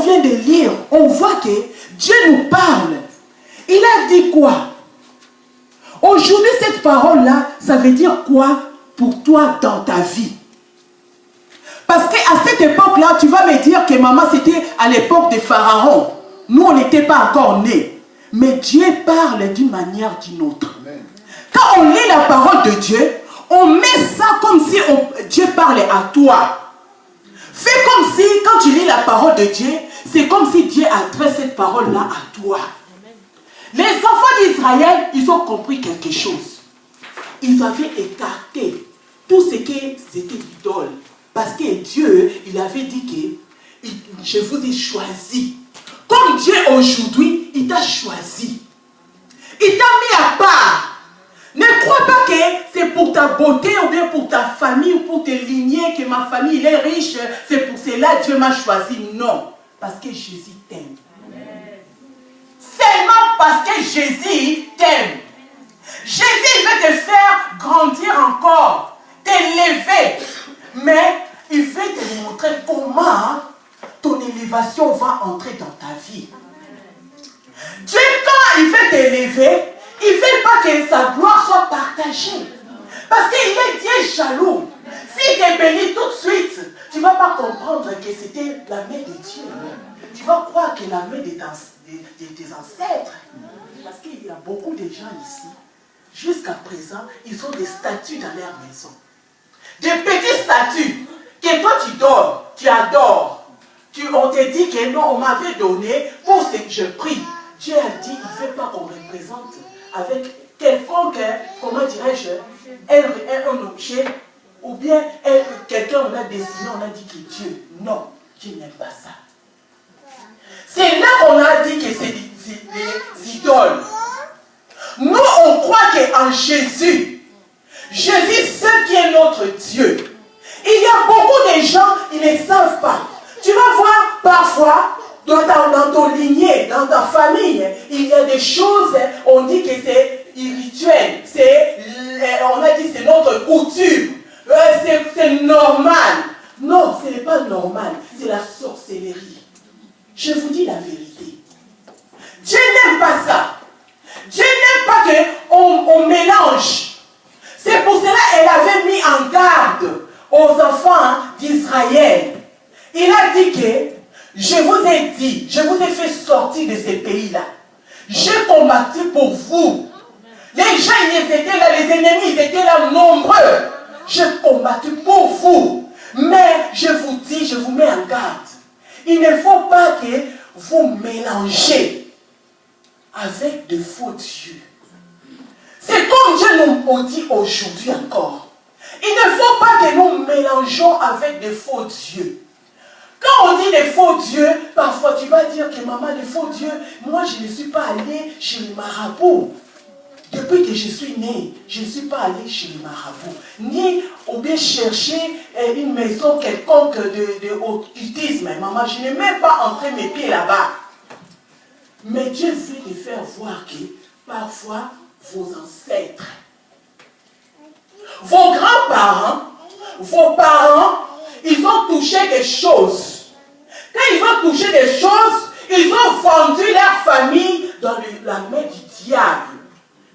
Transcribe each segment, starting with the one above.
vient de lire, on voit que Dieu nous parle. Il a dit quoi? Aujourd'hui, cette parole-là, ça veut dire quoi pour toi dans ta vie? Parce qu'à cette époque-là, tu vas me dire que maman, c'était à l'époque des pharaons. Nous, on n'était pas encore nés. Mais Dieu parle d'une manière ou d'une autre. Quand on lit la parole de Dieu, on met ça comme si Dieu parlait à toi. Fais comme si, quand tu lis la parole de Dieu, c'est comme si Dieu adresse cette parole-là à toi. Les enfants d'Israël, ils ont compris quelque chose. Ils avaient écarté tout ce qui était idole. Parce que Dieu, il avait dit que je vous ai choisi. Comme Dieu aujourd'hui, il t'a choisi. Il t'a mis à part. Ne crois pas que c'est pour ta beauté ou bien pour ta famille ou pour te ligner que ma famille il est riche. C'est pour cela que Dieu m'a choisi. Non. Parce que Jésus t'aime. Seulement parce que Jésus t'aime. Jésus veut te faire grandir encore. T'élever. Mais il veut te montrer comment ton élévation va entrer dans ta vie. Dieu, quand il veut t'élever, il ne veut pas que sa gloire soit partagée. Parce qu'il est Dieu jaloux. S'il te bénit tout de suite, tu ne vas pas comprendre que c'était la main de Dieu. Tu vas croire que la main de tes ancêtres. Parce qu'il y a beaucoup de gens ici, jusqu'à présent, ils ont des statues dans leur maison. Des petits statues que toi tu dors, tu adores. On te dit que non, on m'avait donné pour ce que je prie. Dieu a dit, il ne veut pas qu'on représente avec quelconque, comment dirais-je, un objet, ou bien quelqu'un on a dessiné, on a dit que Dieu. Non, Dieu n'aime pas ça. C'est là qu'on a dit que c'est des idoles. Nous, on croit qu'en Jésus, Jésus seul qui est notre Dieu. Il y a beaucoup de gens, ils ne savent pas. Tu vas voir parfois, dans ton lignée, dans ta famille, il y a des choses, on dit que c'est irrituel. On a dit que c'est notre coutume. C'est normal. Non, ce n'est pas normal. C'est la sorcellerie. Je vous dis la vérité. Dieu n'aime pas ça. Dieu n'aime pas qu'on mélange. C'est pour cela qu'elle avait mis en garde aux enfants d'Israël. Il a dit que je vous ai dit, je vous ai fait sortir de ces pays-là. J'ai combattu pour vous. Les gens, ils étaient là, les ennemis, ils étaient là nombreux. J'ai combattu pour vous. Mais je vous dis, je vous mets en garde. Il ne faut pas que vous mélangez avec de faux dieux. C'est comme Dieu nous dit aujourd'hui encore. Il ne faut pas que nous mélangeons avec de faux dieux. Quand on dit des faux dieux, parfois tu vas dire que maman, les faux dieux, moi je ne suis pas allée chez les marabouts. Depuis que je suis née, je ne suis pas allée chez les marabouts. Ni ou bien chercher une maison quelconque de occultisme. Maman, je n'ai même pas entré mes pieds là-bas. Mais Dieu veut te faire voir que parfois vos ancêtres, vos grands-parents, vos parents, ils ont touché des choses. Quand ils ont touché des choses, ils ont vendu leur famille dans la main du diable.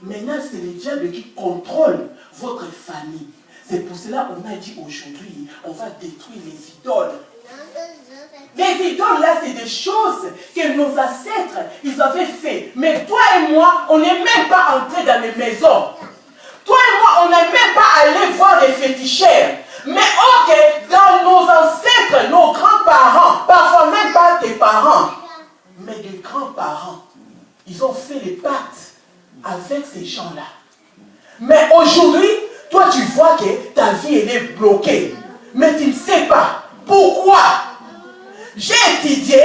Maintenant, c'est le diable qui contrôle votre famille. C'est pour cela qu'on a dit aujourd'hui, on va détruire les idoles. Les idoles là, c'est des choses que nos ancêtres, ils avaient fait. Mais toi et moi, on n'est même pas entré dans les maisons. Toi et moi, on n'est même pas allé voir des féticheurs. Mais ok, dans nos ancêtres, nos grands-parents, parfois même pas tes parents, mais des grands-parents, ils ont fait les pactes avec ces gens-là. Mais aujourd'hui, toi tu vois que ta vie elle est bloquée. Mais tu ne sais pas pourquoi. J'ai étudié,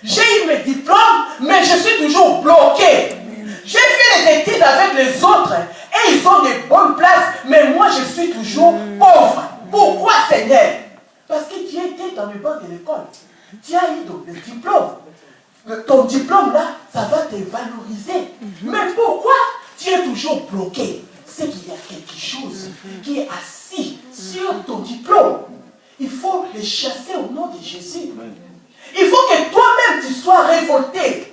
j'ai eu mes diplômes, mais je suis toujours bloqué. J'ai fait les études avec les autres et ils ont des bonnes places, mais moi je suis toujours pauvre. Pourquoi, Seigneur? Parce que tu étais dans le banc de l'école. Tu as eu le diplôme. Ton diplôme là, ça va te valoriser. Mais pourquoi tu es toujours bloqué? C'est qu'il y a quelque chose qui est assis sur ton diplôme. Il faut le chasser au nom de Jésus. Il faut que toi-même tu sois révolté.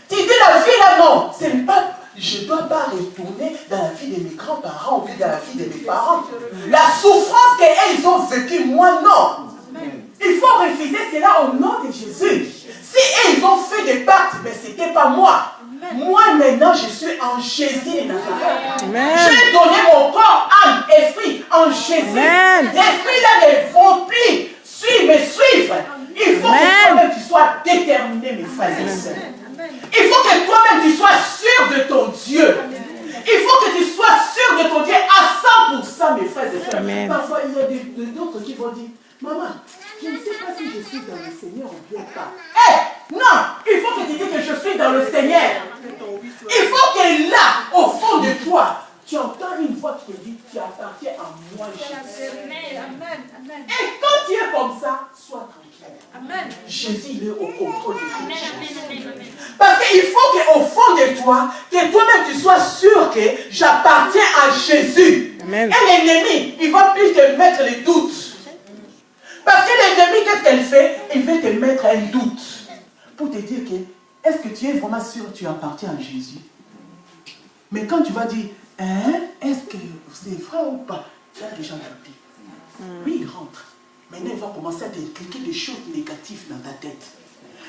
Tu dis la vie là, non, c'est pas, je ne dois pas retourner dans la vie de mes grands-parents ou dans la vie de mes parents. La souffrance qu'ils ont vécue, moi non. Il faut refuser cela au nom de Jésus. Si ils ont fait des pactes, mais ce n'était pas moi. Moi maintenant, je suis en Jésus de Nazareth. J'ai donné mon corps, âme, esprit en Jésus. L'esprit là est rempli. Me suivre. Il faut que toi-même tu sois déterminé, mes frères et sœurs. Il faut que toi-même tu sois sûr de ton Dieu. Il faut que tu sois sûr de ton Dieu à 100%, mes frères et sœurs. Parfois, il y a d'autres qui vont dire, maman, je ne sais pas si je suis dans le Seigneur ou bien pas. Non, il faut que tu dises que je suis dans le Seigneur. Il faut que là, au fond de toi, tu entends une voix qui te dit, tu appartiens à moi, Jésus. Et quand tu es comme ça, sois tranquille. Amen. Jésus, il est au contrôle de toutes choses. Parce qu'il faut qu'au fond de toi, que toi-même tu sois sûr que j'appartiens à Jésus. Amen. Et l'ennemi, il va plus te mettre les doutes. Parce que l'ennemi, qu'est-ce qu'elle fait? Il veut te mettre un doute. Pour te dire que, est-ce que tu es vraiment sûr que tu appartiens à Jésus? Mais quand tu vas dire, est-ce que c'est vrai ou pas? Tu as déjà douté. Oui, il rentre. Maintenant, il va commencer à t'inculquer des choses négatives dans ta tête.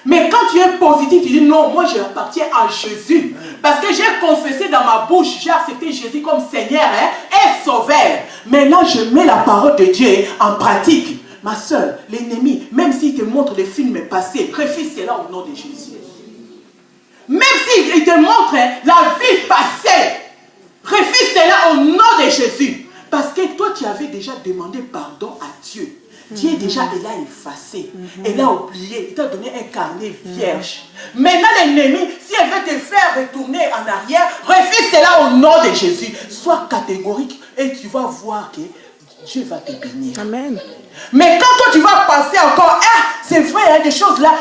Mais quand tu es positif, tu dis non, moi j'appartiens à Jésus. Parce que j'ai confessé dans ma bouche, j'ai accepté Jésus comme Seigneur et Sauveur. Maintenant, je mets la parole de Dieu en pratique. Ma soeur, l'ennemi, même s'il te montre les films passés, refuse cela au nom de Jésus. Même s'il te montre la vie passée, refuse cela au nom de Jésus. Parce que toi, tu avais déjà demandé pardon à Dieu. Dieu déjà, il a effacé. Il a oublié. Il t'a donné un carnet vierge. Maintenant, l'ennemi, si elle veut te faire retourner en arrière, refuse cela au nom de Jésus. Sois catégorique et tu vas voir que Dieu va te bénir. Amen. Mais quand toi, tu vas passer encore, c'est vrai, il y a des choses là,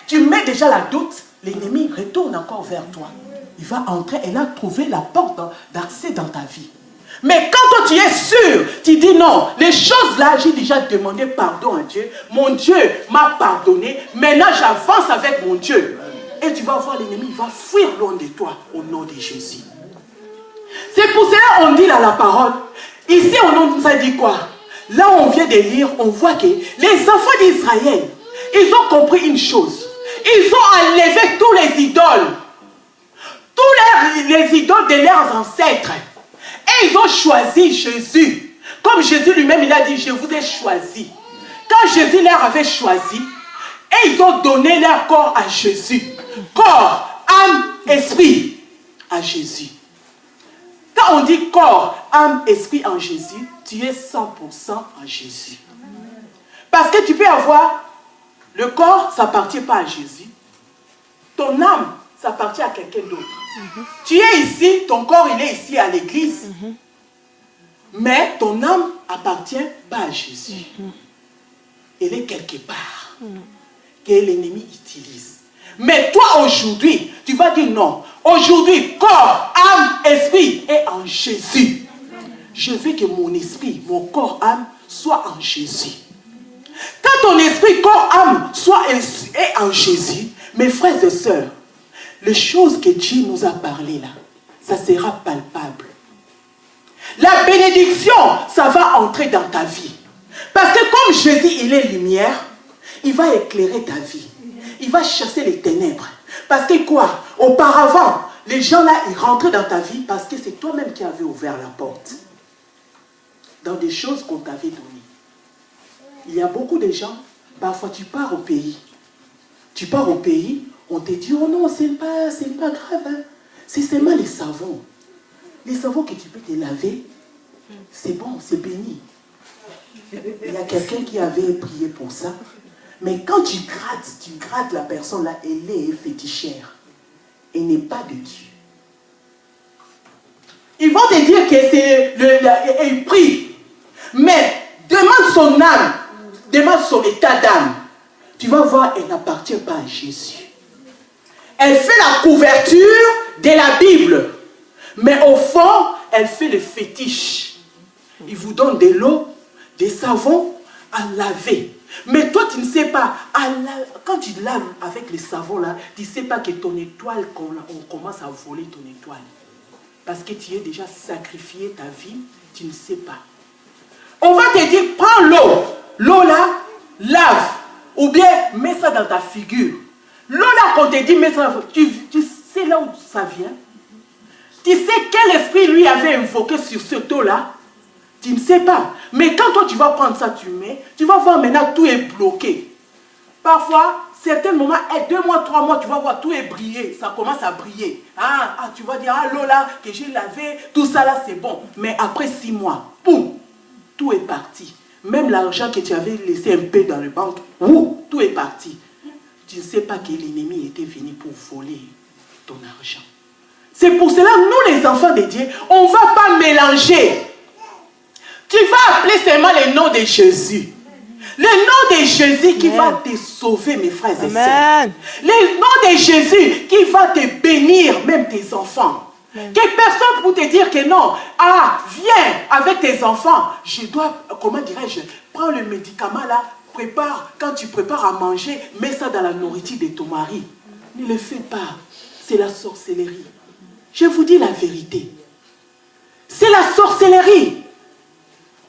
tu mets déjà la doute, l'ennemi retourne encore vers toi. Il va entrer, elle a trouvé la porte d'accès dans ta vie. Mais quand toi tu es sûr, tu dis non, les choses là, j'ai déjà demandé pardon à Dieu. Mon Dieu m'a pardonné. Maintenant j'avance avec mon Dieu. Et tu vas voir l'ennemi, il va fuir loin de toi au nom de Jésus. C'est pour cela qu'on dit là la parole. Ici on nous a dit quoi? Là on vient de lire, on voit que les enfants d'Israël, ils ont compris une chose. Ils ont enlevé tous les idoles. Tous les idoles de leurs ancêtres. Et ils ont choisi Jésus. Comme Jésus lui-même, il a dit, je vous ai choisi. Quand Jésus leur avait choisi, et ils ont donné leur corps à Jésus. Corps, âme, esprit à Jésus. Quand on dit corps, âme, esprit en Jésus, tu es 100% en Jésus. Parce que tu peux avoir, le corps, ça n'appartient pas à Jésus. Ton âme, ça appartient à quelqu'un d'autre. Tu es ici, ton corps il est ici à l'église. Mais ton âme appartient pas à Jésus. Elle est quelque part que l'ennemi utilise. Mais toi aujourd'hui, tu vas dire non. Aujourd'hui, corps, âme, esprit est en Jésus. Je veux que mon esprit, mon corps, âme soit en Jésus. Quand ton esprit, corps, âme est en Jésus, mes frères et sœurs, les choses que Dieu nous a parlé là, ça sera palpable. La bénédiction, ça va entrer dans ta vie. Parce que comme Jésus, il est lumière, il va éclairer ta vie. Il va chasser les ténèbres. Parce que quoi? Auparavant, les gens là, ils rentraient dans ta vie parce que c'est toi-même qui avais ouvert la porte. Dans des choses qu'on t'avait données. Il y a beaucoup de gens, parfois tu pars au pays. Tu pars au pays, on te dit, oh non, c'est pas grave. Hein. C'est seulement les savons. Les savons que tu peux te laver, c'est bon, c'est béni. Il y a quelqu'un qui avait prié pour ça. Mais quand tu grattes la personne là, elle est fétichère. Elle n'est pas de Dieu. Ils vont te dire que c'est elle prie. Mais demande son âme, demande son état d'âme. Tu vas voir, elle n'appartient pas à Jésus. Elle fait la couverture de la Bible. Mais au fond, elle fait le fétiche. Il vous donne de l'eau, des savons, à laver. Mais toi, tu ne sais pas, quand tu laves avec les savons là, tu ne sais pas que ton étoile, on commence à voler ton étoile. Parce que tu as déjà sacrifié ta vie, tu ne sais pas. On va te dire, prends l'eau. L'eau là, lave. Ou bien, mets ça dans ta figure. L'eau là, qu'on te dit, mets ça, tu sais là où ça vient. Tu sais quel esprit lui avait invoqué sur ce eau là. Tu ne sais pas. Mais quand toi tu vas prendre ça, tu mets, tu vas voir maintenant tout est bloqué. Parfois, certains moments, 2 mois, 3 mois, tu vas voir tout est brillé. Ça commence à briller. Tu vas dire, l'eau là, que j'ai lavé, tout ça là, c'est bon. Mais après 6 mois, boum, tout est parti. Même l'argent que tu avais laissé un peu dans le banque, tout est parti. Tu ne sais pas que l'ennemi était venu pour voler ton argent. C'est pour cela, nous les enfants de Dieu, on ne va pas mélanger. Tu vas appeler seulement le nom de Jésus. Le nom de Jésus qui va te sauver, mes frères et sœurs. Le nom de Jésus qui va te bénir, même tes enfants. Amen. Que personne pour te dire que non. Viens avec tes enfants. Je dois, comment dirais-je, prends le médicament là, prépare, quand tu prépares à manger, mets ça dans la nourriture de ton mari. Ne le fais pas. C'est la sorcellerie. Je vous dis la vérité. C'est la sorcellerie.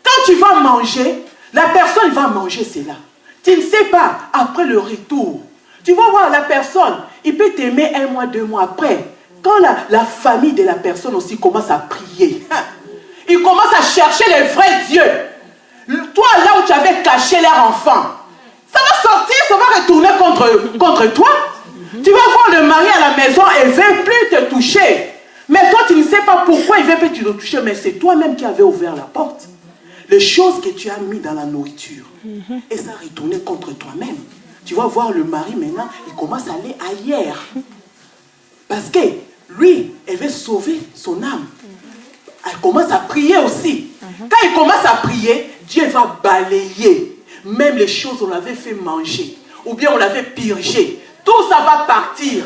Quand tu vas manger, la personne va manger cela. Tu ne sais pas, après le retour, tu vas voir la personne, il peut t'aimer 1 mois, 2 mois après. Quand la famille de la personne aussi commence à prier, ils commencent à chercher les vrais dieux. Toi, là où tu avais caché leur enfant, ça va sortir, ça va retourner contre toi. Tu vas voir le mari à la maison et il ne veut plus te toucher. Mais toi, tu ne sais pas pourquoi il ne veut plus te toucher, mais c'est toi-même qui avais ouvert la porte. Les choses que tu as mis dans la nourriture, et ça retournait contre toi-même. Tu vas voir le mari maintenant, il commence à aller ailleurs. Parce que lui, il veut sauver son âme. Elle commence à prier aussi. Quand il commence à prier, Dieu va balayer. Même les choses qu'on avait fait manger, ou bien on l'avait purgé, tout ça va partir.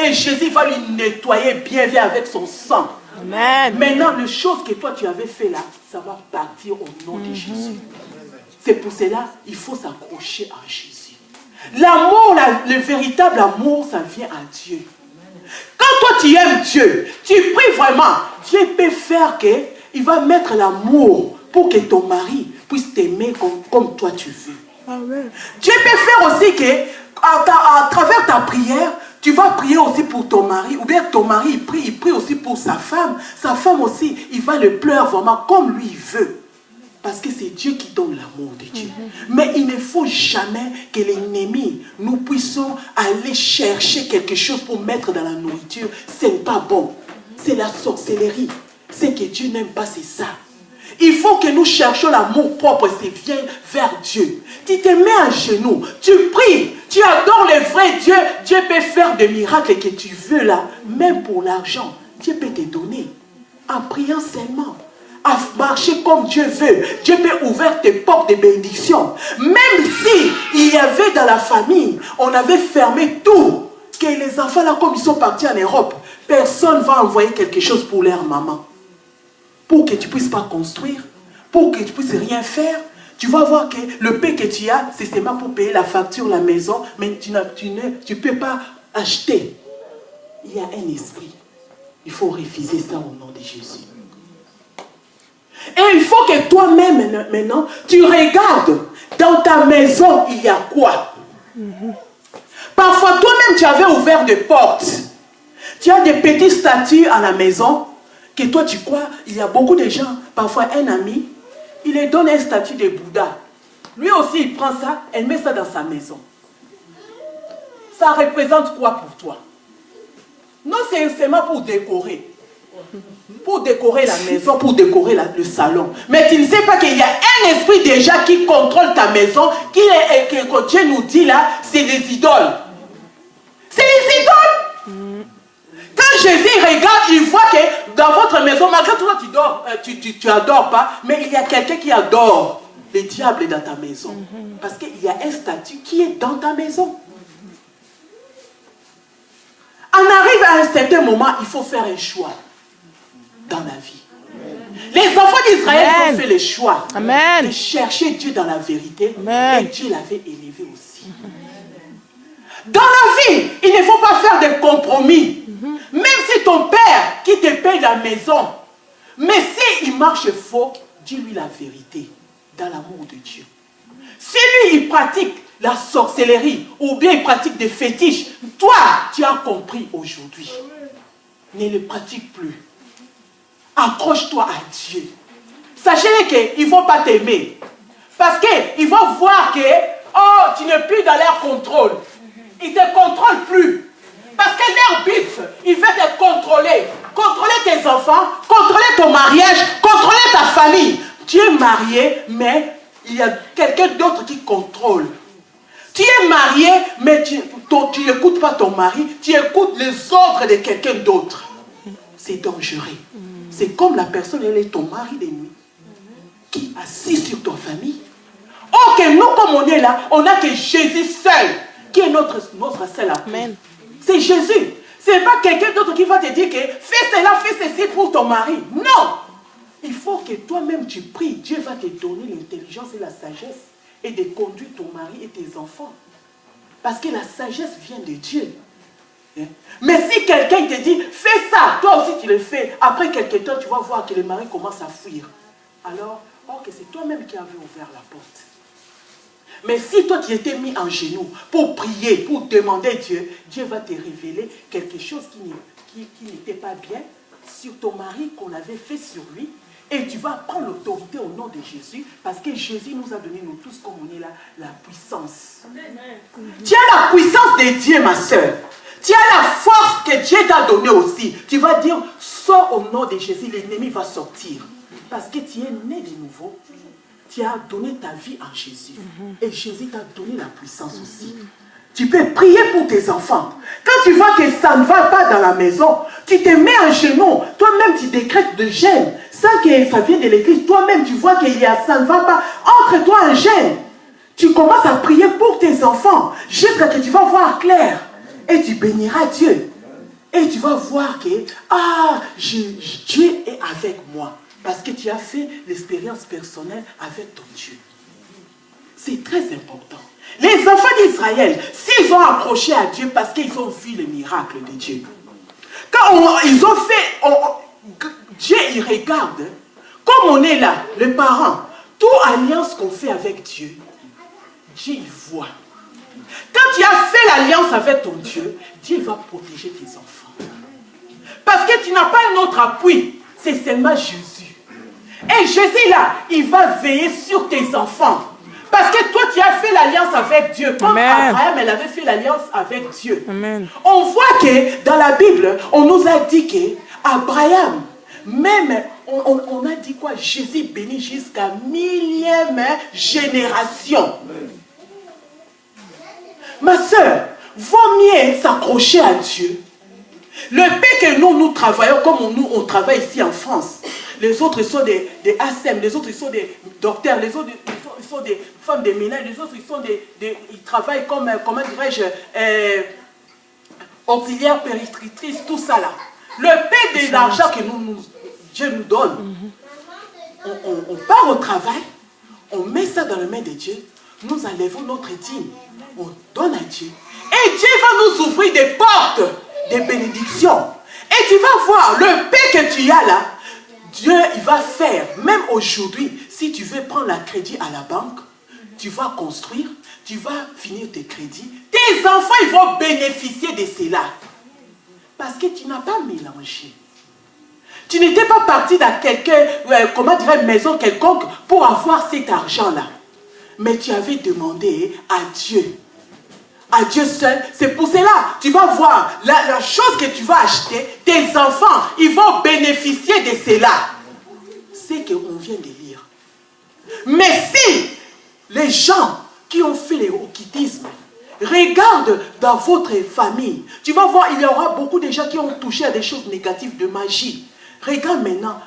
Et Jésus va lui nettoyer bien avec son sang. Amen. Maintenant, les choses que toi tu avais fait là, ça va partir au nom de Jésus. C'est pour cela il faut s'accrocher à Jésus. L'amour, le véritable amour, ça vient à Dieu. Quand toi tu aimes Dieu, tu pries vraiment, Dieu peut faire que il va mettre l'amour pour que ton mari puisse t'aimer comme toi tu veux. Amen. Dieu peut faire aussi que à travers ta prière, tu vas prier aussi pour ton mari, ou bien ton mari il prie aussi pour sa femme. Sa femme aussi, il va le pleurer vraiment comme lui il veut. Parce que c'est Dieu qui donne l'amour de Dieu. Mais il ne faut jamais que l'ennemi, nous puissions aller chercher quelque chose pour mettre dans la nourriture. Ce n'est pas bon. C'est la sorcellerie. Ce que Dieu n'aime pas, c'est ça. Il faut que nous cherchions l'amour propre et c'est bien vers Dieu. Tu te mets à genoux, tu pries, tu adores le vrai Dieu. Dieu peut faire des miracles que tu veux là, même pour l'argent. Dieu peut te donner en priant seulement, à marcher comme Dieu veut. Dieu peut ouvrir tes portes de bénédiction. Même si il y avait dans la famille, on avait fermé tout, que les enfants là, comme ils sont partis en Europe, personne ne va envoyer quelque chose pour leur maman. Pour que tu ne puisses pas construire, pour que tu ne puisses rien faire, tu vas voir que le pain que tu as, c'est seulement pour payer la facture, la maison, mais tu ne peux pas acheter. Il y a un esprit. Il faut refuser ça au nom de Jésus. Et il faut que toi-même, maintenant, tu regardes dans ta maison, il y a quoi? Parfois, toi-même, tu avais ouvert des portes. Tu as des petites statues à la maison. Que toi tu crois, il y a beaucoup de gens, parfois un ami, il lui donne un statut de Bouddha. Lui aussi il prend ça, elle met ça dans sa maison. Ça représente quoi pour toi? Non, c'est seulement pour décorer. Pour décorer la maison, pour décorer le salon. Mais tu ne sais pas qu'il y a un esprit déjà qui contrôle ta maison, que Dieu nous dit là, c'est les idoles. C'est les idoles. Quand Jésus regarde, il voit que dans votre maison, malgré tout, tu adores pas, mais il y a quelqu'un qui adore. Le diable est dans ta maison. Parce qu'il y a un statut qui est dans ta maison. On arrive à un certain moment, il faut faire un choix dans la vie. Les enfants d'Israël ont fait le choix Amen. de chercher Dieu dans la vérité. Amen. Et Dieu l'avait élevé aussi. Dans la vie, il ne faut pas faire de compromis. Même si ton père qui te paye la maison, mais s'il marche faux, dis-lui la vérité dans l'amour de Dieu. Si lui, il pratique la sorcellerie ou bien il pratique des fétiches, toi, tu as compris aujourd'hui. Ne le pratique plus. Accroche-toi à Dieu. Sachez qu'ils ne vont pas t'aimer. Parce qu'ils vont voir que oh, tu n'es plus dans leur contrôle. Ils ne te contrôlent plus. Parce que leur but, il veut te contrôler. Contrôler tes enfants, contrôler ton mariage, contrôler ta famille. Tu es marié, mais il y a quelqu'un d'autre qui contrôle. Tu es marié, mais tu n'écoutes pas ton mari, tu écoutes les ordres de quelqu'un d'autre. C'est dangereux. C'est comme la personne, elle est ton mari de nuit, qui est assis sur ton famille. Ok, nous, comme on est là, on n'a que Jésus seul, qui est notre seul appui. C'est Jésus. Ce n'est pas quelqu'un d'autre qui va te dire que fais cela, fais ceci pour ton mari. Non. Il faut que toi-même tu pries. Dieu va te donner l'intelligence et la sagesse et de conduire ton mari et tes enfants. Parce que la sagesse vient de Dieu. Mais si quelqu'un te dit, fais ça, toi aussi tu le fais, après quelque temps, tu vas voir que le mari commence à fuir. Alors, ok, c'est toi-même qui avais ouvert la porte. Mais si toi tu étais mis en genoux pour prier, pour demander Dieu, Dieu va te révéler quelque chose qui n'était pas bien sur ton mari qu'on avait fait sur lui. Et tu vas prendre l'autorité au nom de Jésus, parce que Jésus nous a donné, nous tous, comme on est là, la puissance. Amen. Tu as la puissance de Dieu, ma soeur. Tu as la force que Dieu t'a donnée aussi. Tu vas dire, sors au nom de Jésus, l'ennemi va sortir. Parce que tu es né de nouveau. Tu as donné ta vie en Jésus. Et Jésus t'a donné la puissance aussi. Tu peux prier pour tes enfants. Quand tu vois que ça ne va pas dans la maison, tu te mets en genoux. Toi-même, tu décrètes de jeûne. Sans que ça vienne de l'église, toi-même, tu vois qu'il y a ça ne va pas. Entre-toi en jeûne. Tu commences à prier pour tes enfants. Jusqu'à ce que tu vas voir clair. Et tu béniras Dieu. Et tu vas voir que Dieu est avec moi. Parce que tu as fait l'expérience personnelle avec ton Dieu. C'est très important. Les enfants d'Israël, s'ils ont approché à Dieu parce qu'ils ont vu le miracle de Dieu. Quand ils ont fait, Dieu il regarde, comme on est là, les parents, toute alliance qu'on fait avec Dieu, Dieu il voit. Quand tu as fait l'alliance avec ton Dieu, Dieu va protéger tes enfants. Parce que tu n'as pas un autre appui, c'est seulement Jésus. Et Jésus là, il va veiller sur tes enfants. Parce que toi, tu as fait l'alliance avec Dieu. Comme Abraham, elle avait fait l'alliance avec Dieu. Amen. On voit que dans la Bible, on nous a dit qu'Abraham, même, on a dit quoi? Jésus bénit jusqu'à 1000e génération. Amen. Ma soeur, vaut mieux s'accrocher à Dieu. Le fait que nous travaillons comme nous, on travaille ici en France. Les autres sont des ASEM, les autres sont des docteurs, les autres ils sont des femmes de ménage, les autres ils travaillent comme, comment dirais-je, auxiliaires péritrices, tout ça là. Le paix de l'argent que Dieu nous donne, on part au travail, on met ça dans les mains de Dieu, nous enlevons notre dîme, on donne à Dieu. Et Dieu va nous ouvrir des portes, des bénédictions. Et tu vas voir, le paix que tu as là, Dieu, il va faire, même aujourd'hui, si tu veux prendre un crédit à la banque, tu vas construire, tu vas finir tes crédits, tes enfants, ils vont bénéficier de cela. Parce que tu n'as pas mélangé. Tu n'étais pas parti dans comment dirais, maison quelconque pour avoir cet argent-là. Mais tu avais demandé à Dieu. À Dieu seul. C'est pour cela, tu vas voir, la chose que tu vas acheter, tes enfants, ils vont bénéficier de cela. C'est qu'on vient de lire. Mais si les gens qui ont fait le occultisme regardent dans votre famille, tu vas voir, il y aura beaucoup de gens qui ont touché à des choses négatives de magie. Regarde maintenant,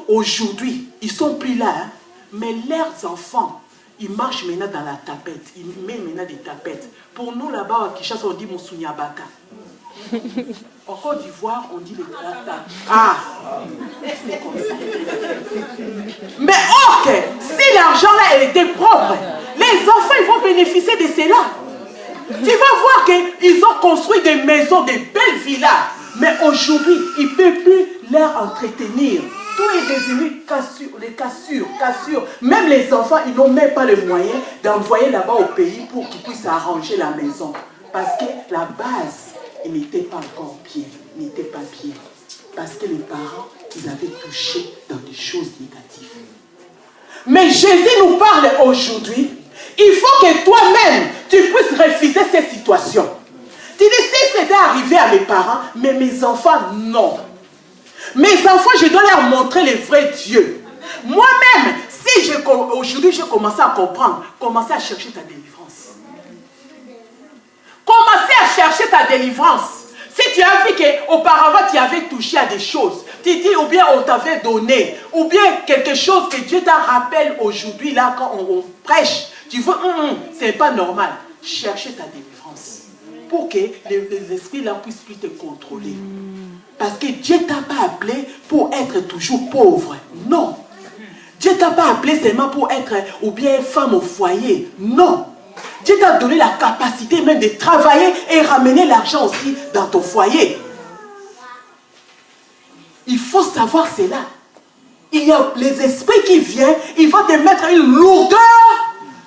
aujourd'hui, ils ne sont plus là, hein, mais leurs enfants, ils marchent maintenant dans la tapette. Ils mettent maintenant des tapettes. Pour nous, là-bas, à Kinshasa, on dit Moussounyabaka. En Côte d'Ivoire, on dit les tractats. Ah, c'est comme ça. Mais ok, si l'argent là était propre, les enfants ils vont bénéficier de cela. Tu vas voir qu'ils ont construit des maisons, des belles villas. Mais aujourd'hui, ils ne peuvent plus leur entretenir. Tout est devenu cassure. Même les enfants, ils n'ont même pas les moyens d'envoyer là-bas au pays pour qu'ils puissent arranger la maison. Parce que la base, elle n'était pas encore bien. N'était pas bien. Parce que les parents, ils avaient touché dans des choses négatives. Mais Jésus nous parle aujourd'hui. Il faut que toi-même, tu puisses refuser ces situations. Tu dis, si c'était arrivé à mes parents, mais mes enfants, non. Mes enfants, je dois leur montrer le vrai Dieu. Moi-même, si aujourd'hui j'ai commencé à comprendre, commencez à chercher ta délivrance. Commencez à chercher ta délivrance. Si tu as vu qu'auparavant tu avais touché à des choses, tu dis ou bien on t'avait donné, ou bien quelque chose que Dieu t'a rappelé aujourd'hui, là quand on prêche, tu vois, c'est pas normal. Cherchez ta délivrance. Pour que les esprits là puissent plus te contrôler. Parce que Dieu t'a pas appelé pour être toujours pauvre. Non. Dieu t'a pas appelé seulement pour être ou bien femme au foyer. Non. Dieu t'a donné la capacité même de travailler et ramener l'argent aussi dans ton foyer. Il faut savoir cela. Il y a les esprits qui viennent, ils vont te mettre une lourdeur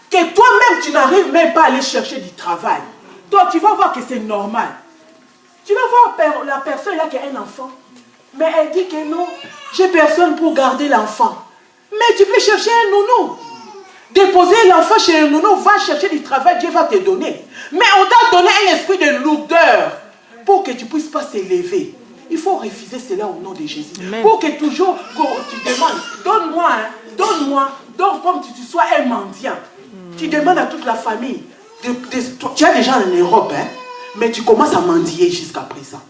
que toi-même tu n'arrives même pas à aller chercher du travail. Toi, tu vas voir que c'est normal. Tu vas voir la personne là qui a un enfant. Mais elle dit que non, j'ai personne pour garder l'enfant. Mais tu peux chercher un nounou. Déposer l'enfant chez un nounou, va chercher du travail, Dieu va te donner. Mais on t'a donné un esprit de lourdeur pour que tu ne puisses pas s'élever. Il faut refuser cela au nom de Jésus. Amen. Pour que toujours tu demandes, donne-moi, donne comme tu sois un mendiant. Tu demandes à toute la famille. Tu es déjà en Europe, hein, mais tu commences à mendier jusqu'à présent.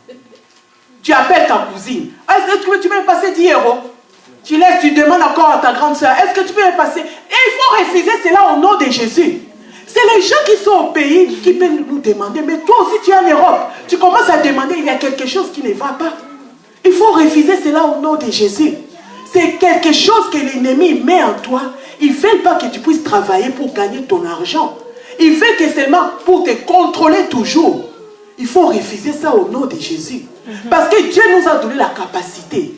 Tu appelles ta cousine. Est-ce que tu peux me passer 10 €? Tu laisses, tu demandes encore à ta grande soeur. Est-ce que tu peux me passer? Et il faut refuser cela au nom de Jésus. C'est les gens qui sont au pays qui peuvent nous demander. Mais toi aussi tu es en Europe. Tu commences à demander, il y a quelque chose qui ne va pas. Il faut refuser cela au nom de Jésus. C'est quelque chose que l'ennemi met en toi. Il ne veut pas que tu puisses travailler pour gagner ton argent. Il veut que seulement pour te contrôler toujours. Il faut refuser ça au nom de Jésus. Parce que Dieu nous a donné la capacité.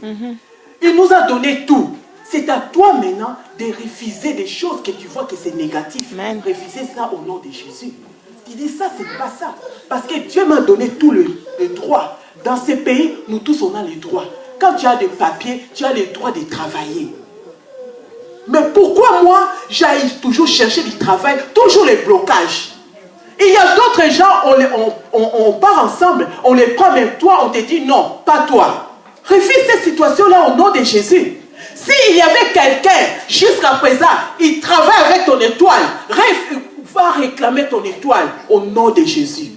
Il nous a donné tout. C'est à toi maintenant de refuser des choses que tu vois que c'est négatif. Refuser ça au nom de Jésus. Tu dis ça, c'est pas ça. Parce que Dieu m'a donné tout le droit. Dans ces pays, nous tous on a les droits. Quand tu as des papiers, tu as le droit de travailler. Mais pourquoi moi, j'aille toujours chercher du travail, toujours les blocages? Il y a d'autres gens, on part ensemble, on les prend, mais toi, on te dit non, pas toi. Refuse cette situation-là au nom de Jésus. S'il y avait quelqu'un, jusqu'à présent, il travaille avec ton étoile, va réclamer ton étoile au nom de Jésus.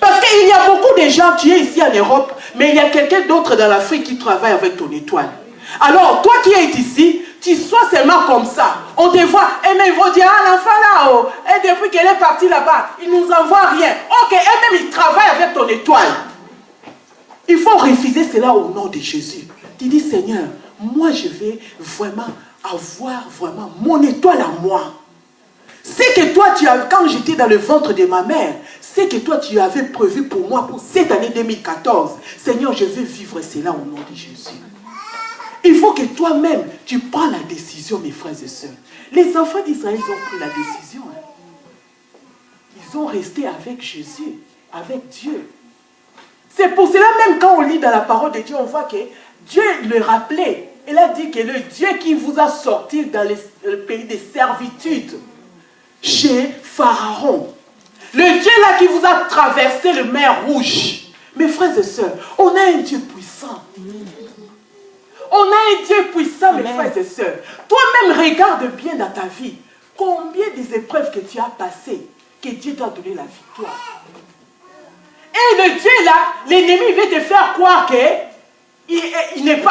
Parce qu'il y a beaucoup de gens, tu es ici en Europe, mais il y a quelqu'un d'autre dans l'Afrique qui travaille avec ton étoile. Alors, toi qui es ici, tu sois seulement comme ça. On te voit, et même ils vont dire, ah, l'enfant là-haut, et depuis qu'elle est partie là-bas, il ne nous envoie rien. Ok, elle-même, il travaille avec ton étoile. Il faut refuser cela au nom de Jésus. Tu dis, Seigneur, moi je vais vraiment avoir mon étoile à moi. C'est que toi, quand j'étais dans le ventre de ma mère, c'est que toi tu avais prévu pour moi pour cette année 2014. Seigneur, je veux vivre cela au nom de Jésus. Il faut que toi-même, tu prends la décision, mes frères et sœurs. Les enfants d'Israël, ils ont pris la décision. Ils ont resté avec Jésus, avec Dieu. C'est pour cela même quand on lit dans la parole de Dieu, on voit que Dieu le rappelait. Il a dit que le Dieu qui vous a sorti dans le pays de servitude, chez Pharaon, le Dieu là qui vous a traversé le mer rouge. Mes frères et sœurs, on a un Dieu puissant. On a un Dieu puissant, mes frères et sœurs. Toi-même, regarde bien dans ta vie. Combien des épreuves que tu as passées, que Dieu t'a donné la victoire. Et le Dieu là, l'ennemi veut te faire croire qu'il n'est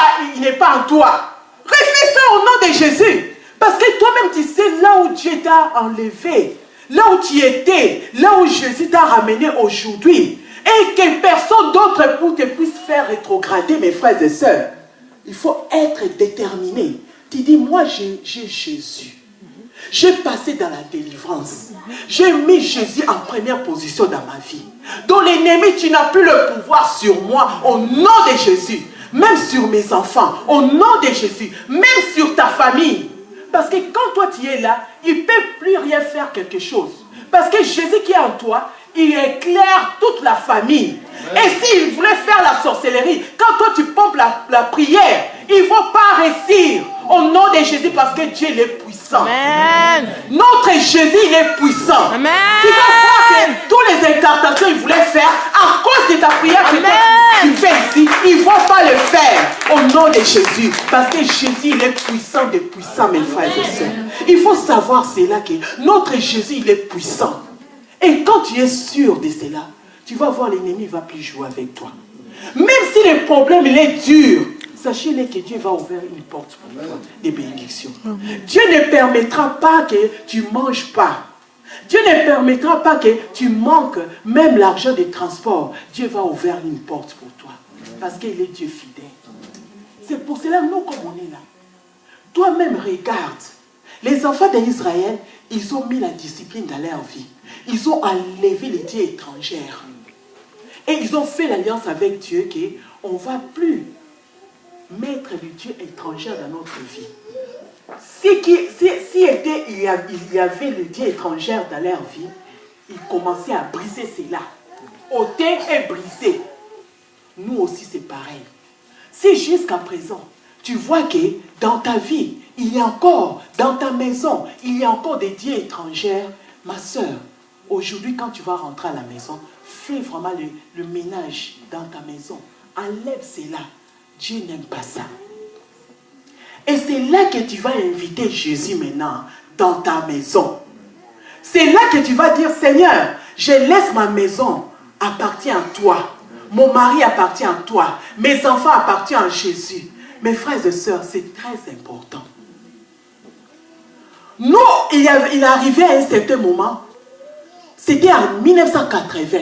pas en toi. Refuse ça au nom de Jésus. Parce que toi-même, tu sais là où Dieu t'a enlevé, là où tu étais, là où Jésus t'a ramené aujourd'hui. Et que personne d'autre pour te puisse faire rétrograder, mes frères et sœurs. Il faut être déterminé. Tu dis, moi j'ai Jésus. J'ai passé dans la délivrance. J'ai mis Jésus en première position dans ma vie. Donc l'ennemi, tu n'as plus le pouvoir sur moi au nom de Jésus. Même sur mes enfants, au nom de Jésus. Même sur ta famille. Parce que quand toi tu es là, il ne peut plus rien faire quelque chose. Parce que Jésus qui est en toi, il éclaire toute la famille. Et s'il voulait faire la sorcellerie, quand toi tu pompes la prière, ils ne vont pas réussir au nom de Jésus parce que Dieu il est puissant. Amen. Notre Jésus il est puissant. Amen. Tu vas voir que tous les incantations qu'ils voulaient faire à cause de ta prière que tu fais ici, ils ne vont pas le faire au nom de Jésus. Parce que Jésus il est puissant de puissants, mes frères et sœurs. Il faut savoir cela que notre Jésus il est puissant. Et quand tu es sûr de cela, tu vas voir l'ennemi ne va plus jouer avec toi. Même si le problème il est dur, sachez-le que Dieu va ouvrir une porte pour toi, des bénédictions. Dieu ne permettra pas que tu ne manges pas. Dieu ne permettra pas que tu manques même l'argent des transports. Dieu va ouvrir une porte pour toi. Parce qu'il est Dieu fidèle. C'est pour cela, nous, comme on est là, toi-même regarde. Les enfants d'Israël, ils ont mis la discipline dans leur vie. Ils ont enlevé les dieux étrangères. Et ils ont fait l'alliance avec Dieu qu'on ne va plus mettre les dieux étrangers dans notre vie. Il y avait les dieux étrangers dans leur vie, ils commençaient à briser cela. Ôter et briser. Nous aussi c'est pareil. Si jusqu'à présent, tu vois que dans ta vie, il y a encore, dans ta maison, il y a encore des dieux étrangers, ma soeur, aujourd'hui quand tu vas rentrer à la maison, fais vraiment le ménage dans ta maison. Enlève cela. Dieu n'aime pas ça. Et c'est là que tu vas inviter Jésus maintenant dans ta maison. C'est là que tu vas dire, Seigneur, je laisse ma maison, appartient à toi. Mon mari appartient à toi. Mes enfants appartiennent à Jésus. Mes frères et sœurs, c'est très important. Nous, il est arrivé à un certain moment, c'était en 1980.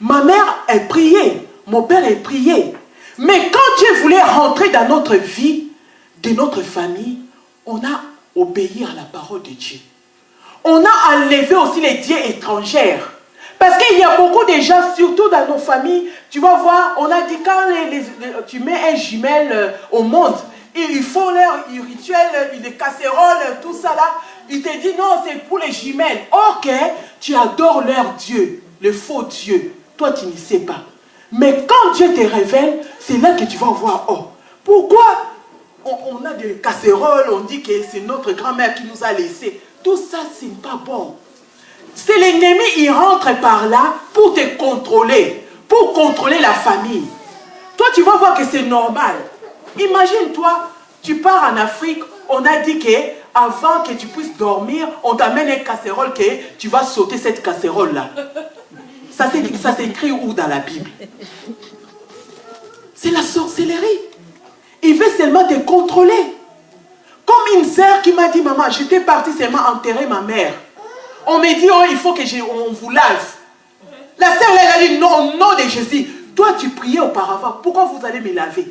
Ma mère est priée, mon père est prié. Mais quand Dieu voulait rentrer dans notre vie, de notre famille, on a obéi à la parole de Dieu. On a enlevé aussi les dieux étrangers. Parce qu'il y a beaucoup de gens, surtout dans nos familles, tu vas voir, on a dit quand tu mets un jumelle au monde, il faut leur rituel, les casseroles, tout ça là. Il te dit non, c'est pour les jumelles. Ok, tu adores leur Dieu, le faux Dieu. Toi, tu ne sais pas. Mais quand Dieu te révèle, c'est là que tu vas voir, oh, pourquoi on a des casseroles, on dit que c'est notre grand-mère qui nous a laissé. Tout ça, ce n'est pas bon. C'est l'ennemi, il rentre par là pour te contrôler, pour contrôler la famille. Toi, tu vas voir que c'est normal. Imagine-toi, tu pars en Afrique, on a dit que avant que tu puisses dormir, on t'amène une casserole que tu vas sauter cette casserole-là. Ça s'écrit où dans la Bible? C'est la sorcellerie. Il veut seulement te contrôler. Comme une sœur qui m'a dit, maman, j'étais partie seulement enterrer ma mère. On m'a dit, oh, il faut que on vous lave. La sœur, elle a dit, non, au nom de Jésus. Toi, tu priais auparavant. Pourquoi vous allez me laver?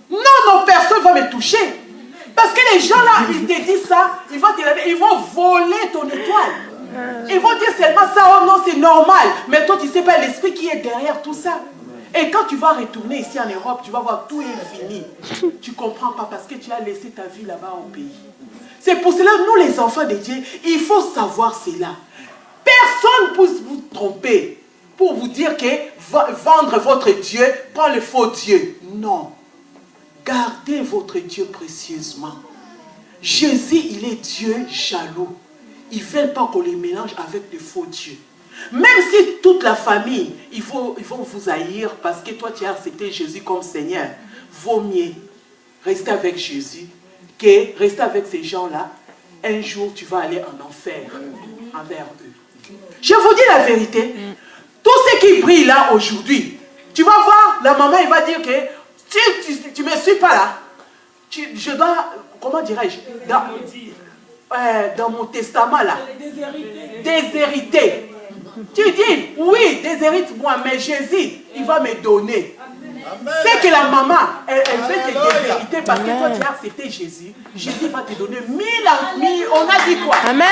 Non, personne ne va me toucher. Parce que les gens là, ils te disent ça, ils vont te laver, ils vont voler ton étoile. Ils vont dire seulement ça, oh non, c'est normal. Mais toi, tu ne sais pas l'esprit qui est derrière tout ça. Et quand tu vas retourner ici en Europe, tu vas voir tout est fini. Tu ne comprends pas parce que tu as laissé ta vie là-bas au pays. C'est pour cela, nous les enfants de Dieu, il faut savoir cela. Personne ne peut vous tromper pour vous dire que vendre votre Dieu, prends le faux Dieu. Non. Gardez votre Dieu précieusement. Jésus, il est Dieu jaloux. Ils ne veulent pas qu'on les mélange avec de faux dieux. Même si toute la famille, ils vont vous haïr parce que toi tu as accepté Jésus comme Seigneur, vaut mieux rester avec Jésus que rester avec ces gens-là. Un jour tu vas aller en enfer envers eux. Je vous dis la vérité, tout ce qui brille là aujourd'hui, tu vas voir, la maman elle va dire que tu ne me suis pas là. Je dois, comment dirais-je, dans mon testament là, déshérité. Tu dis, oui, déshérite-moi, mais Jésus, il va me donner. C'est que la maman, elle veut te déshériter parce que toi, tu as accepté Jésus. Jésus va te donner 1000 on a dit quoi? Amen.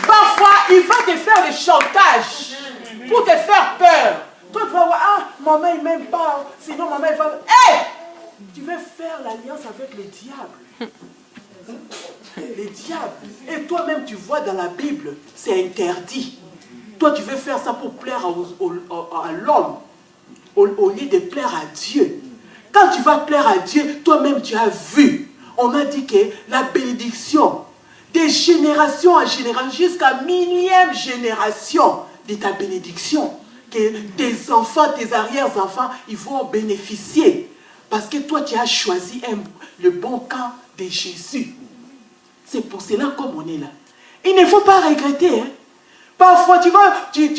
Parfois, il va te faire des chantages pour te faire peur. Toi, tu vas voir, ah, maman, il ne m'aime pas. Sinon, maman, il va... Hé! Tu veux faire l'alliance avec le diable. Le diable. Et toi-même, tu vois dans la Bible, c'est interdit. Toi, tu veux faire ça pour plaire à l'homme, au lieu de plaire à Dieu. Quand tu vas plaire à Dieu, toi-même, tu as vu. On a dit que la bénédiction, de génération en génération, jusqu'à millième génération de ta bénédiction, que tes enfants, tes arrière-enfants, ils vont bénéficier. Parce que toi, tu as choisi le bon camp de Jésus. C'est pour cela comme on est là. Il ne faut pas regretter. Hein. Parfois, tu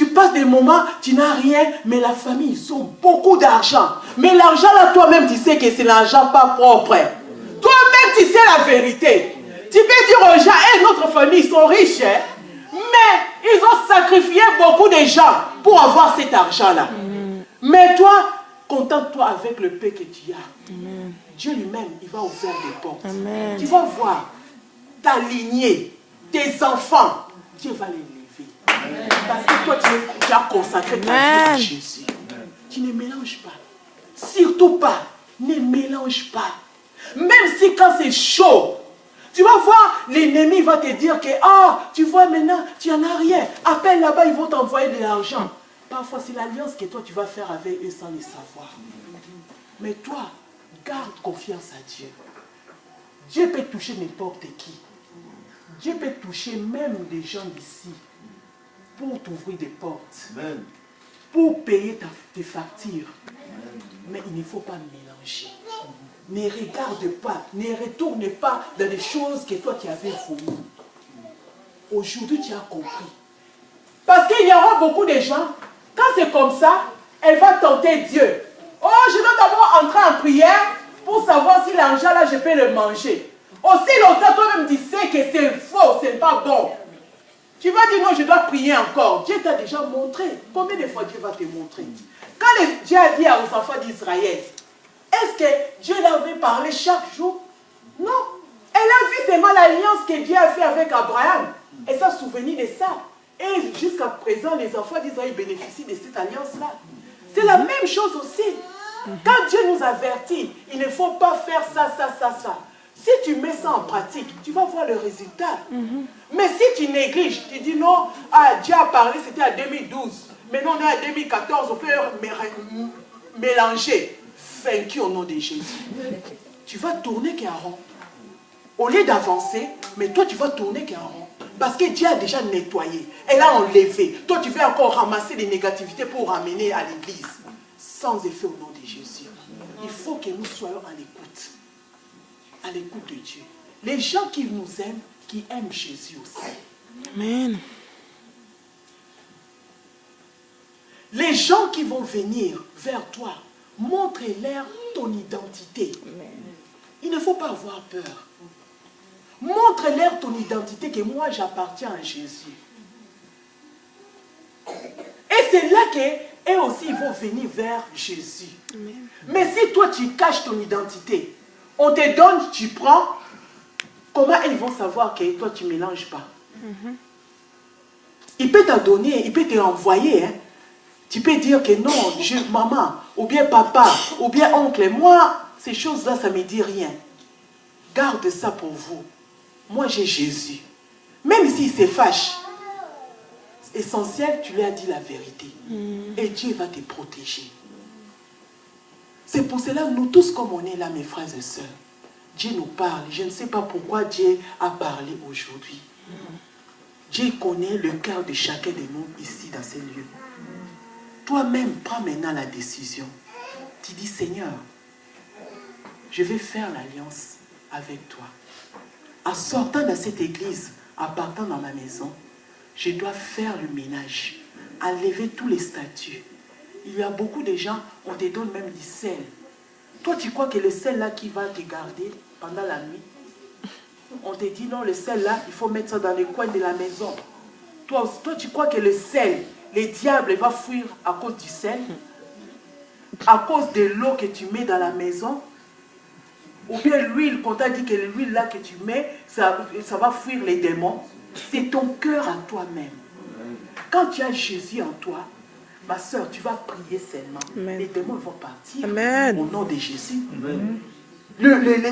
passes des moments, tu n'as rien, mais la famille, ils ont beaucoup d'argent. Mais l'argent là, toi-même, tu sais que c'est l'argent pas propre. Toi-même, tu sais la vérité. Tu peux dire aux gens, hey, notre famille, ils sont riches, hein, mais ils ont sacrifié beaucoup de gens pour avoir cet argent-là. Mais toi, contente-toi avec le paix que tu as. Amen. Dieu lui-même, il va ouvrir des portes. Amen. Tu vas voir ta lignée, tes enfants, Dieu va les lever. Amen. Parce que toi, tu as consacré ta vie à Jésus. Amen. Tu ne mélanges pas. Surtout pas. Ne mélange pas. Même si quand c'est chaud, tu vas voir, l'ennemi va te dire que, ah, tu vois maintenant, tu n'en as rien. Appelle là-bas, ils vont t'envoyer de l'argent. Parfois, c'est l'alliance que toi, tu vas faire avec eux sans le savoir. Mais toi, garde confiance à Dieu. Dieu peut toucher n'importe qui. Dieu peut toucher même des gens d'ici pour t'ouvrir des portes. Amen. Pour payer tes factures. Amen. Mais il ne faut pas mélanger. Ne regarde pas, ne retourne pas dans les choses que toi, tu avais voulu. Aujourd'hui, tu as compris. Parce qu'il y aura beaucoup de gens, quand c'est comme ça, elle va tenter Dieu. Oh, je dois d'abord entrer en prière pour savoir si l'argent là, je peux le manger. Aussi longtemps, toi-même, tu sais que c'est faux, c'est pas bon. Tu vas dire non, je dois prier encore. Dieu t'a déjà montré. Combien de fois Dieu va te montrer? Quand Dieu a dit aux enfants d'Israël, est-ce que Dieu l'avait parlé chaque jour? Non. Elle a vu seulement l'alliance que Dieu a fait avec Abraham. Elle s'est souvenue de ça. Et jusqu'à présent, les enfants d'Israël bénéficient de cette alliance-là. C'est la même chose aussi. Quand Dieu nous avertit, il ne faut pas faire ça, ça, ça, ça. Si tu mets ça en pratique, tu vas voir le résultat. Mais si tu négliges, tu dis non, ah, Dieu a parlé, c'était en 2012. Maintenant on est en 2014, on peut mélanger. Vaincu au nom de Jésus. Tu vas tourner qu'un rond. Au lieu d'avancer, mais toi tu vas tourner qu'un rond. Parce que Dieu a déjà nettoyé. Elle a enlevé. Toi tu veux encore ramasser des négativités pour ramener à l'église. Sans effet au nom de Jésus. Il faut que nous soyons à l'écoute. À l'écoute de Dieu. Les gens qui nous aiment, qui aiment Jésus aussi. Amen. Les gens qui vont venir vers toi, montre-leur ton identité. Il ne faut pas avoir peur. Montre-leur ton identité, que moi j'appartiens à Jésus. Et c'est là qu'eux aussi ils vont venir vers Jésus. Amen. Mais si toi tu caches ton identité, on te donne, tu prends, comment ils vont savoir que toi tu ne mélanges pas? Il peut t'en donner, il peut te l'envoyer. Hein. Tu peux dire que non, maman, ou bien papa, ou bien oncle, moi, ces choses-là, ça ne me dit rien. Garde ça pour vous. Moi, j'ai Jésus. Même s'il se fâche, essentiel, tu lui as dit la vérité. Et Dieu va te protéger. C'est pour cela, nous tous, comme on est là, mes frères et sœurs, Dieu nous parle. Je ne sais pas pourquoi Dieu a parlé aujourd'hui. Dieu connaît le cœur de chacun de nous ici, dans ces lieux. Toi-même, prends maintenant la décision. Tu dis, Seigneur, je vais faire l'alliance avec toi. En sortant de cette église, en partant dans ma maison, je dois faire le ménage, enlever tous les statues. Il y a beaucoup de gens, on te donne même du sel. Toi, tu crois que le sel là qui va te garder pendant la nuit? On te dit non, le sel là, il faut mettre ça dans les coins de la maison. Toi, tu crois que le sel, le diable va fuir à cause du sel? À cause de l'eau que tu mets dans la maison? Ou bien l'huile, qu'on t'a dit que l'huile là que tu mets, ça va fuir les démons? C'est ton cœur à toi-même. Quand tu as Jésus en toi, ma soeur, tu vas prier seulement. Amen. Les démons vont partir. Amen. Au nom de Jésus. Amen.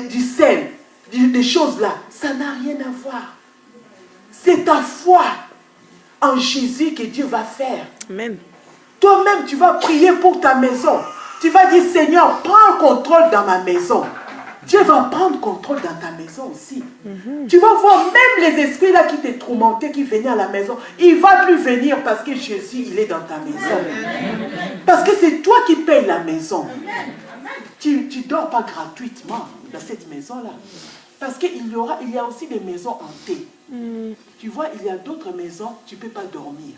Du sel, des choses là, ça n'a rien à voir. C'est ta foi en Jésus que Dieu va faire. Amen. Toi-même, tu vas prier pour ta maison. Tu vas dire, Seigneur, prends le contrôle dans ma maison. Dieu va prendre contrôle dans ta maison aussi. Tu vas voir même les esprits là qui t'ont tourmenté, qui venaient à la maison. Il ne va plus venir parce que Jésus, il est dans ta maison. Parce que c'est toi qui payes la maison. Tu ne dors pas gratuitement dans cette maison-là. Parce qu'il y a aussi des maisons hantées. Tu vois, il y a d'autres maisons, tu ne peux pas dormir.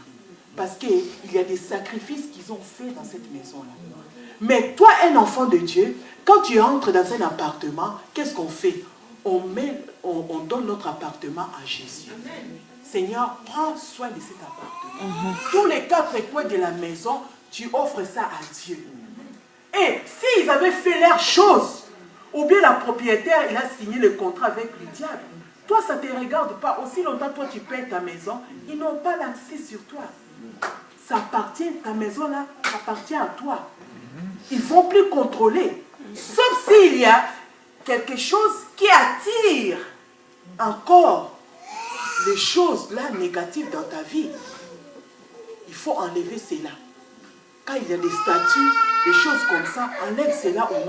Parce qu'il y a des sacrifices qu'ils ont faits dans cette maison-là. Mais toi, un enfant de Dieu, quand tu entres dans un appartement, qu'est-ce qu'on fait? On donne notre appartement à Jésus. Seigneur, prends soin de cet appartement. Tous les 4 coins de la maison, tu offres ça à Dieu. Et s'ils avaient fait leur chose, ou bien la propriétaire, il a signé le contrat avec le diable, toi, ça ne te regarde pas. Aussi longtemps, toi, tu payes ta maison, ils n'ont pas l'accès sur toi. Ça appartient, ta maison là, ça appartient à toi. Ils ne vont plus contrôler. Sauf s'il y a quelque chose qui attire encore les choses là négatives dans ta vie. Il faut enlever cela. Quand il y a des statues, des choses comme ça, enlève cela au nom